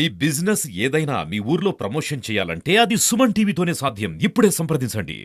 ఈ బిజినెస్ ఏదైనా మీ ఊర్లో ప్రమోషన్ చేయాలంటే అది సుమన్ టీవీతోనే సాధ్యం. ఇప్పుడే సంప్రదించండి.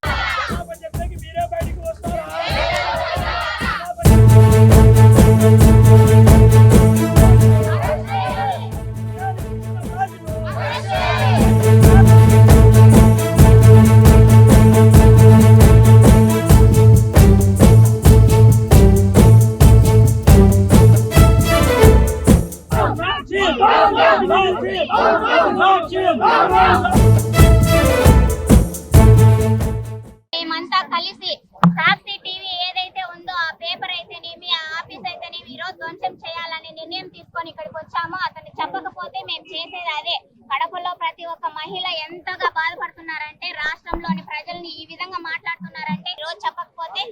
మేమంతా కలిసి సాక్షి టీవీ ఏదైతే ఉందో ఆ పేపర్ అయితేనేమి ఆ ఆఫీస్ అయితేనేమి ఈరోజు ధ్వంసం చేయాలని నిర్ణయం తీసుకొని ఇక్కడికి వచ్చామో అతను చెప్పకపోతే మేము చేసేది అదే. కడపలో ప్రతి ఒక్క మహిళ ఎంతగా బాధపడుతున్నారంటే రాష్ట్రంలోని ప్రజల్ని ఈ విధంగా మాట్లాడుతున్నారంటే ఈరోజు చెప్పకపోతే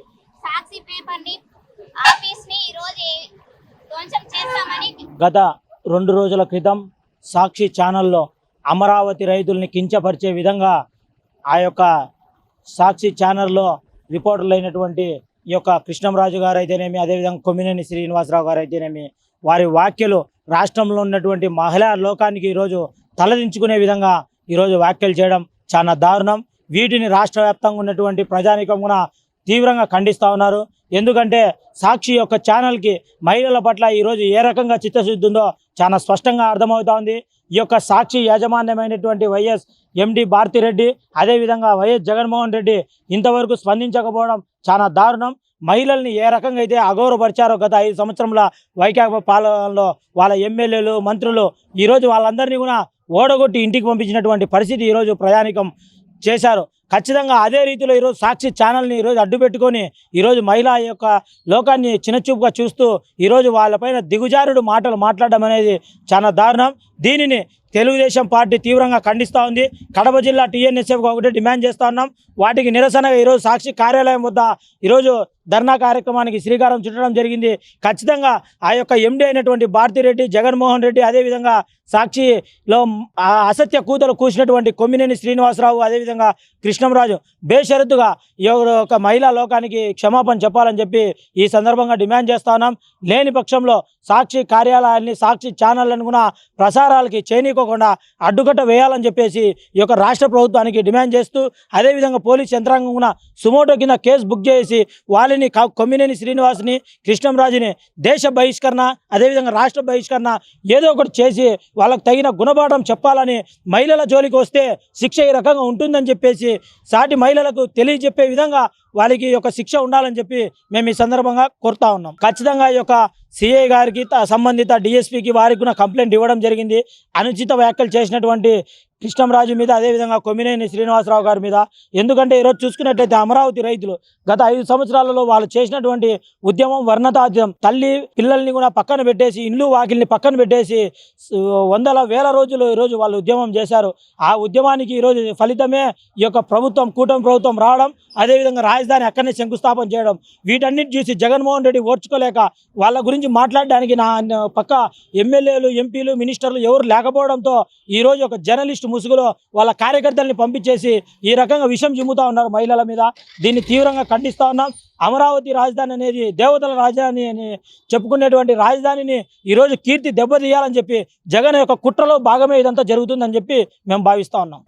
సాక్షి పేపర్ ని ఆఫీస్ ని ఈరోజు ధ్వంసం చేస్తామని గత 2 రోజుల క్రితం సాక్షి ఛానల్లో అమరావతి రైతుల్ని కించపరిచే విధంగా ఆ యొక్క సాక్షి ఛానల్లో రిపోర్టర్లు అయినటువంటి ఈ యొక్క కృష్ణంరాజు గారు అయితేనేమి, అదేవిధంగా కొమ్మినేని శ్రీనివాసరావు గారు అయితేనేమి, వారి వ్యాఖ్యలు రాష్ట్రంలో ఉన్నటువంటి మహిళా లోకానికి ఈరోజు తలదించుకునే విధంగా ఈరోజు వ్యాఖ్యలు చేయడం చాలా దారుణం. వీటిని రాష్ట్ర వ్యాప్తంగా ఉన్నటువంటి ప్రజానీకం కూడా తీవ్రంగా ఖండిస్తూ ఉన్నారు. ఎందుకంటే సాక్షి యొక్క ఛానల్కి మహిళల పట్ల ఈరోజు ఏ రకంగా చిత్తశుద్ధి ఉందో చాలా స్పష్టంగా అర్థమవుతా ఉంది. ఈ యొక్క సాక్షి యాజమాన్యమైనటువంటి వైఎస్ ఎండి భారతిరెడ్డి, అదేవిధంగా వైఎస్ జగన్మోహన్ రెడ్డి ఇంతవరకు స్పందించకపోవడం చాలా దారుణం. మహిళల్ని ఏ రకంగా అయితే అగౌరవపరిచారో గత 5 సంవత్సరంల వైకాపా పాలనలో వాళ్ళ ఎమ్మెల్యేలు, మంత్రులు ఈరోజు వాళ్ళందరినీ కూడా ఓడగొట్టి ఇంటికి పంపించినటువంటి పరిస్థితి ఈరోజు ప్రయాణికం చేశారు. ఖచ్చితంగా అదే రీతిలో ఈరోజు సాక్షి ఛానల్ని ఈరోజు అడ్డు పెట్టుకొని ఈరోజు మహిళా యొక్క లోకాన్ని చిన్నచూపుగా చూస్తూ ఈరోజు వాళ్ళపైన దిగుజారుడు మాటలు మాట్లాడడం అనేది చాలా దారుణం. దీనిని తెలుగుదేశం పార్టీ తీవ్రంగా ఖండిస్తూ ఉంది. కడప జిల్లా టీఎన్ఎస్ఎఫ్గా ఒకటే డిమాండ్ చేస్తూ ఉన్నాం. వాటికి నిరసనగా ఈరోజు సాక్షి కార్యాలయం వద్ద ఈరోజు ధర్నా కార్యక్రమానికి శ్రీకారం చుట్టడం జరిగింది. ఖచ్చితంగా ఆ యొక్క ఎండి అయినటువంటి భారతిరెడ్డి, జగన్మోహన్ రెడ్డి, అదేవిధంగా సాక్షిలో అసత్య కూతలు కూసినటువంటి కొమ్మినేని శ్రీనివాసరావు, అదేవిధంగా కృష్ణంరాజు బేషరతుగా ఈ యొక్క మహిళా లోకానికి క్షమాపణ చెప్పాలని చెప్పి ఈ సందర్భంగా డిమాండ్ చేస్తా ఉన్నాం. లేని పక్షంలో సాక్షి కార్యాలయాన్ని, సాక్షి ఛానళ్లను కూడా ప్రసారాలకి చేయనీయకుండా అడ్డుకట్ట వేయాలని చెప్పేసి ఈ యొక్క రాష్ట్ర ప్రభుత్వానికి డిమాండ్ చేస్తూ, అదేవిధంగా పోలీస్ యంత్రాంగం కూడా సుమోటో కింద కేసు బుక్ చేసి వాళ్ళని కొమ్మినేని శ్రీనివాస్ని, కృష్ణంరాజుని దేశ బహిష్కరణ, అదేవిధంగా రాష్ట్ర బహిష్కరణ ఏదో ఒకటి చేసి వాళ్ళకు తగిన గుణపాఠం చెప్పాలని, మహిళల జోలికి వస్తే శిక్ష ఈ రకంగా ఉంటుందని చెప్పేసి సాటి మహిళలకు తెలియజెప్పే విధంగా వాళ్ళకి యొక్క శిక్ష ఉండాలని చెప్పి మేము ఈ సందర్భంగా కోరుతా ఉన్నాం. ఖచ్చితంగా ఈ యొక్క సిఐ గారికి, సంబంధిత డిఎస్పీకి వారికి కూడా కంప్లైంట్ ఇవ్వడం జరిగింది. అనుచిత వ్యాఖ్యలు చేసినటువంటి కృష్ణంరాజు మీద, అదేవిధంగా కొమ్మినేని శ్రీనివాసరావు గారి మీద. ఎందుకంటే ఈరోజు చూసుకున్నట్లయితే అమరావతి రైతులు గత 5 సంవత్సరాలలో వాళ్ళు చేసినటువంటి ఉద్యమం వర్ణతాజ్యం. తల్లి పిల్లల్ని కూడా పక్కన పెట్టేసి, ఇల్లు వాకిల్ని పక్కన పెట్టేసి వందల వేల రోజులు ఈరోజు వాళ్ళు ఉద్యమం చేశారు. ఆ ఉద్యమానికి ఈరోజు ఫలితమే ఈ యొక్క ప్రభుత్వం, కూటమి ప్రభుత్వం రావడం, అదేవిధంగా రాజధాని అక్కడనే శంకుస్థాపన చేయడం. వీటన్నిటి చూసి జగన్మోహన్ రెడ్డి ఓర్చుకోలేక వాళ్ళ గురించి మాట్లాడడానికి నా పక్క ఎమ్మెల్యేలు, ఎంపీలు, మినిస్టర్లు ఎవరు లేకపోవడంతో ఈరోజు ఒక జర్నలిస్ట్ ముసుగులో వాళ్ళ కార్యకర్తల్ని పంపించేసి ఈ రకంగా విషం చిమ్ముతా ఉన్నారు మహిళల మీద. దీన్ని తీవ్రంగా ఖండిస్తూ ఉన్నాం. అమరావతి రాజధాని అనేది దేవతల రాజధాని అని చెప్పుకునేటువంటి రాజధానిని ఈరోజు కీర్తి దెబ్బతీయాలని చెప్పి జగన్ యొక్క కుట్రలో భాగమే ఇదంతా జరుగుతుందని చెప్పి మేము భావిస్తూ ఉన్నాం.